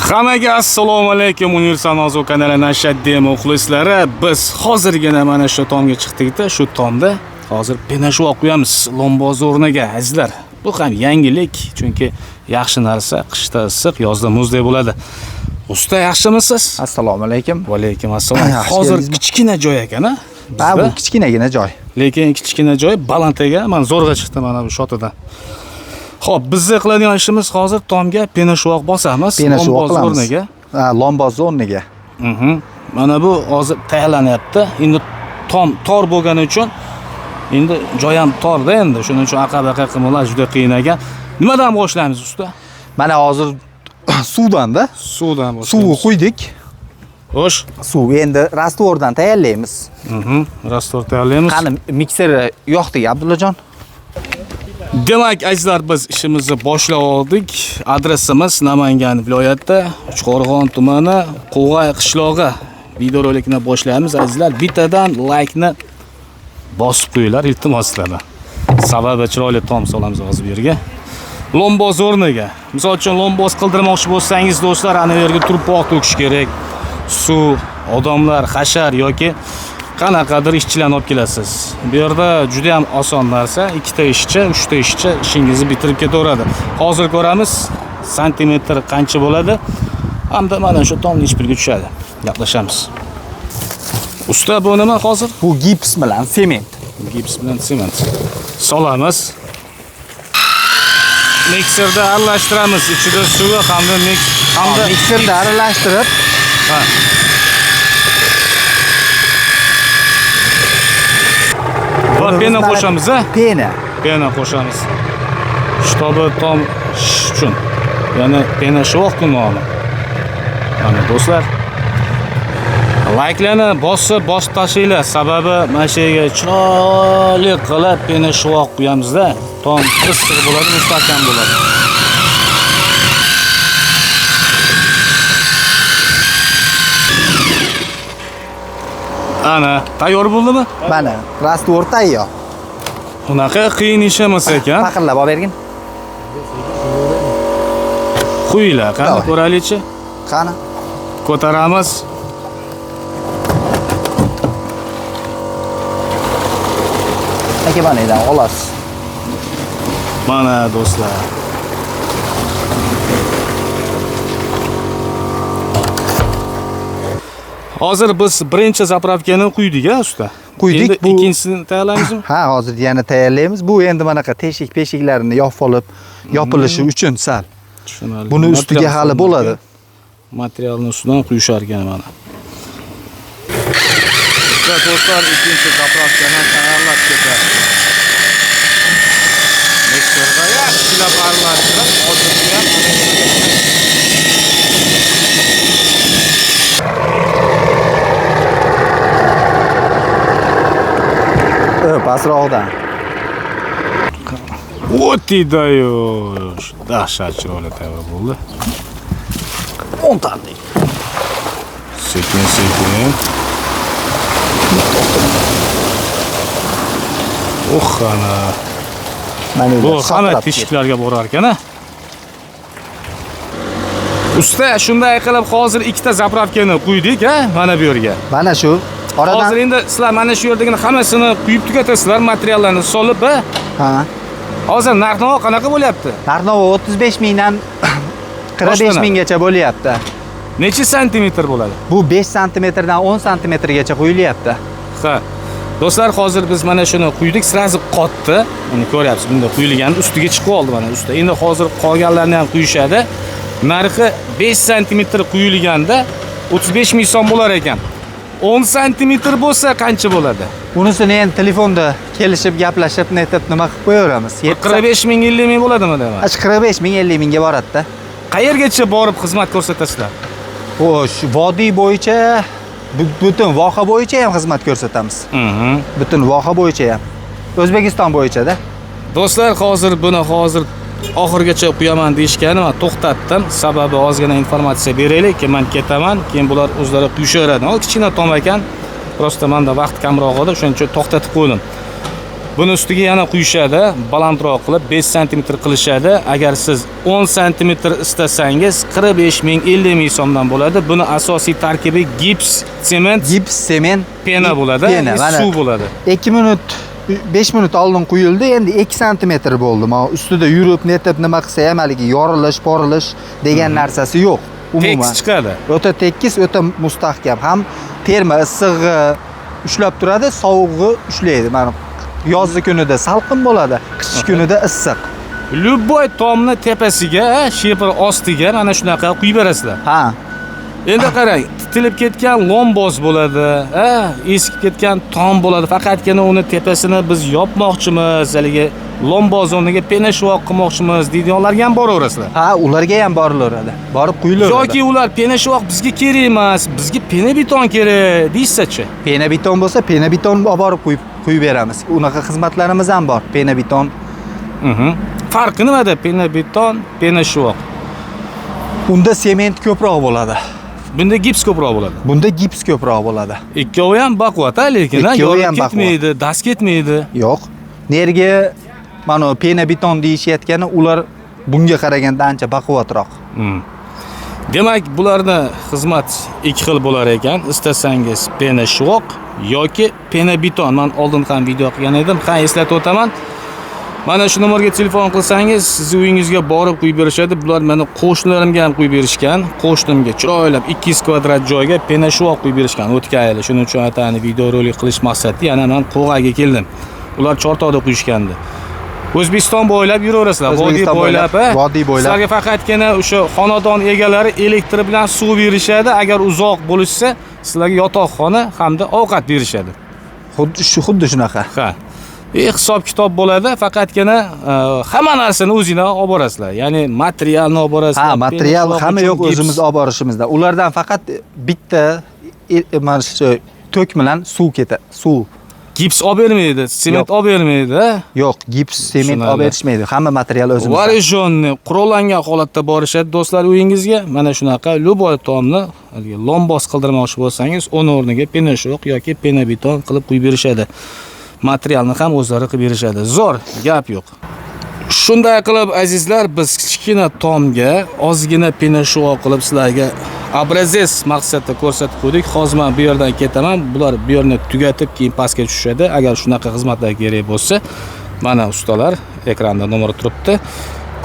Hammaga assalomu alaykum, Universal Nozo kanali Nashaddiy muxlislari. Biz hozirgina mana shu tomga chiqdik-da, shu tomda hozir penashvoq qo'yamiz lomboz o'rniga, azizlar. Bu ham yangilik, chunki yaxshi narsa qishda issiq, yozda muzdek bo'ladi. Usta, yaxshimisiz? Assalomu alaykum. Va alaykum assalom. Hozir kichkina joy ekan-a? Ha, bu kichkinagina joy. Lekin kichkina joy baland ekan. Men zo'rg'a chiqdim mana bu shotidan. Xo'p, bizni qiladigan ishimiz hozir tomga penashvoq bosamiz, lomboz o'rniga. Ha, lomboz o'rniga. Mana bu hozir tayyorlanyapti. Endi tom tor bo'lgani uchun endi joy ham torda endi. Shuning uchun aqaba qilmoqlar juda qiyin ekan. Nimadan boshlaymiz usta? Mana hozir suvdan-da. Suvdan boshlaymiz. Suvni quydik. Xo'sh, Suv endi rastvordan tayyorlaymiz. Rastvor tayyorlaymiz. Qani mikser yoqdik, Abdullajon. Demak, azizlar, biz ishimizni boshlab oldik. Adresimiz Namangan viloyati, Uchqo'rg'on tumani, Qo'g'ay qishlog'i. Videorolikni boshlaymiz, azizlar. Bittadan like-ni bosib qo'yinglar, iltimos sizlardan. Sababi chiroyli tom solamiz hozir bu yerga. Lomboz o'rniga. Misol uchun lomboz qildirmoqchi bo'lsangiz, do'stlar, ana bu yerga turpoq to'kish kerak. Suv, odamlar, hashar yoki qanaqadir ishchilarni olib kelasiz. Bu yerda juda ham oson narsa, 2 ta ishchi, 3 ta ishchi ishingizni bitirib ketaveradi. Hozir ko'ramiz, santimetr qancha bo'ladi. Hamda mana shu tomni ichpilga tushadi. Gaplashamiz. Usta, bu nima hozir? Bu gips bilan sement. Gips bilan sement. Solamiz. Mikserda aralashtiramiz. Ichida suvi hamda mikserda aralashtirib, ha. Va pena qo'shamiz, ha? Pena qo'shamiz. Shtobi tom uchun. Ya'ni pena sho'q nomi. Mana do'stlar, like-larni bosib tashinglar. Sababi mana shu yerga chiroyli qilib pena sho'q qo'yamiz-da. Tom issiq bo'ladi, mustahkam bo'ladi. Ana, tayyor bo'ldimi? Mana rastvor tayyor. Bunaqa qiyin ish emas ekan. Faqirlab olib bergin. Qo'yinglar, qani ko'raylik-chi. Qani. Ko'taramiz. Aka banadan olasiz. Mana do'stlar. Hozir biz birinchi zapravkani quydik-a, usta. Quydik. Endi ikkinchisini tayyorlaymizmi? Ha, hozir yana tayyorlaymiz. Bu endi manaqa teshik-peshiklarini yopib olib, yopilishi uchun sal. Tushunarli. Buni ustiga hali bo'ladi. Materialni ustidan quyishar ekan mana. Do'stlar, ikkinchi zapravkani tayyorlab ketadi. Mikserda yaxshilab aralashtirib, hozir ham pastroqdan. O'tiydi-yu. Dahshat chiroyli tayyor bo'ldi. 10 tanlik. Sekin. Ana. Bu hamma teshiklarga borar ekan-a. Usta, shunday qilib hozir ikkita zapravkani quydik-a, mana bu yerga. Mana shu. Hozir endi sizlar mana shu yerdagina hammasini quyib tugatasizlar, materiallarni solib, ha. Hozir narx-navo qanaqa bo'lyapti? Narx-navo 35 mingdan 45 minggacha bo'lyapti. Necha santimetr bo'ladi? Bu 5 santimetrdan 10 santimetrgacha qo'yilyapti. Ha. Do'stlar, hozir biz mana shuni quydik, sirazi qotdi. Buni ko'ryapsiz, bunda quyilgan ustiga chiqib oldi mana usta. Endi hozir qolganlarni ham quyishadi. Narxi 5 santimetr quyilganda 35 ming so'm bo'lar ekan. 10 santimetr bo'lsa qancha bo'ladi? Unisini endi telefonda kelishib, gaplashib, netib nima qilib qo'yaveramiz. 45 ming, 50 ming bo'ladimi deyman? 45 ming, 50 mingga boradi-da. Qayergacha borib xizmat ko'rsatasizlar? Xo'sh, vodiy bo'yicha, butun voha bo'yicha ham xizmat ko'rsatamiz. Butun voha bo'yicha ham. O'zbekiston bo'yicha-da. Do'stlar, hozir buni oxirgacha qo'yaman deyishgani, men to'xtatdim. Sababi ozgina informatsiya beraylik, keyin men ketaman, keyin bular o'zlari quyishaveradi. Kichkina tom ekan, prosta menda vaqt kamroq edi, shuning uchun to'xtatib qo'ydim. Buni ustiga yana quyishadi, balandroq qilib 5 sm qilishadi. Agar siz 10 sm istasangiz 45 ming 50 ming so'mdan bo'ladi. Buni asosiy tarkibi gips, sement, pena bo'ladi, suv bo'ladi. 2 minut 5 minut oldin quyildi, endi 2 sm bo'ldi. Mana ustida yurib, netib nima qilsa ham haligi yorilish, porilish degan narsasi yo'q. Umuman tekis chiqadi. O'ta tekis, o'ta mustahkam. Ham terma issig'i ushlab turadi, sovug'i ushlaydi. Mana yozgi kunida salqin bo'ladi, qish kunida issiq. Любой tomni tepasiga, shepir ostiga mana shunaqa quyib berasizlar. Ha. Endi qarang, titilib ketgan lomboz bo'ladi, eskib ketgan tom bo'ladi. Faqatgina uni tepasini biz yopmoqchimiz, haligi lomboz o'rniga penashvoq qilmoqchimiz deydiganlarga ham boraverasizlar. Ha, ularga ham borilaveradi. Borib quyilaveradi. Yoki ular penashvoq bizga kerak emas, bizga penabeton kerak deysa-chi. Penabeton bo'lsa, penabeton olib borib quyib beramiz. Unaqa xizmatlarimiz ham bor, penabeton. Farqi nimada penabeton, penashvoq? Unda sement ko'proq bo'ladi. Bunda gips ko'proq bo'ladi. Bunda gips ko'proq bo'ladi. Ikkovi ham baquvvat, lekin yorib ketmaydi, dast ketmaydi. Yo'q. Nerga mana penabeton deyishayotgani, ular bunga qaraganda ancha baquvvatroq. Demak, bularni xizmat ikki xil bo'lar ekan. Istasangiz penashvoq yoki penabeton. Men oldin ham video qilgan edim. Ha, eslatib o'taman. Mana shu nomerga telefon qilsangiz, siz uyingizga borib quyib berishadi. Bular meni qo'shnilarimga ham quyib berishgan. Qo'shnimga chiroylab 200 kvadrat joyga penashvoq quyib berishgan o'tgan yili. Shuning uchun atani video rolik qilish maqsadida yana men Qo'g'aga keldim. Ular Chortoqda quyishgandi. O'zbekiston bo'ylab yuraverasizlar, vodiy bo'ylab. Sizlarga faqatgina o'sha xonadon egalari elektr bilan suv berishadi. Agar uzoq bo'lishsa, sizlarga yotoqxona hamda ovqat berishadi. Xuddi shunaqa. Ha. Hisob kitob bo'ladi, faqatgina hamma narsani o'zingizlar olib borasizlar. Ya'ni materialni olib borasizlar. Ha, material hamma yo'q, o'zimiz olib borishimizda. Ulardan faqat bitta mana shu tok bilan suv ketadi. Suv. Gips olib bermaydi, sement olib bermaydi. Yo'q, gips, sement olib berishmaydi. Hamma material o'zimizda. Varijonni qurollangan holatda borishadi do'stlar uyingizga. Mana shunaqa любой tomni lomboz qildirmoqchi bo'lsangiz, uni o'rniga penashvoq yoki penabeton qilib quyib berishadi. Materialni ham o'zlari qilib berishadi. Zo'r, gap yo'q. Shunday qilib azizlar, biz kichkina tomga ozgina penashvoq qilib sizlarga obrazes maqsadda ko'rsatib qo'ydik. Hozir men bu yerdan ketaman. Bular bu yerni tugatib keyin pastga tushadi. Agar shunaqa xizmatlar kerak bo'lsa, mana ustalar ekranda nomer turibdi.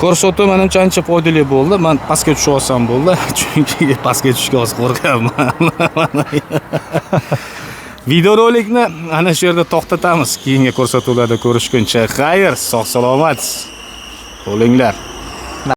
Ko'rsatuv menimcha ancha foydali bo'ldi. Men pastga tushib olsam bo'ldi, chunki pastga tushishga hozir qo'rqaman. Videorolikni ana shu yerda to'xtatamiz. Keyingi ko'rsatuvlarda ko'rishguncha xayr, sog' salomat bo'linglar.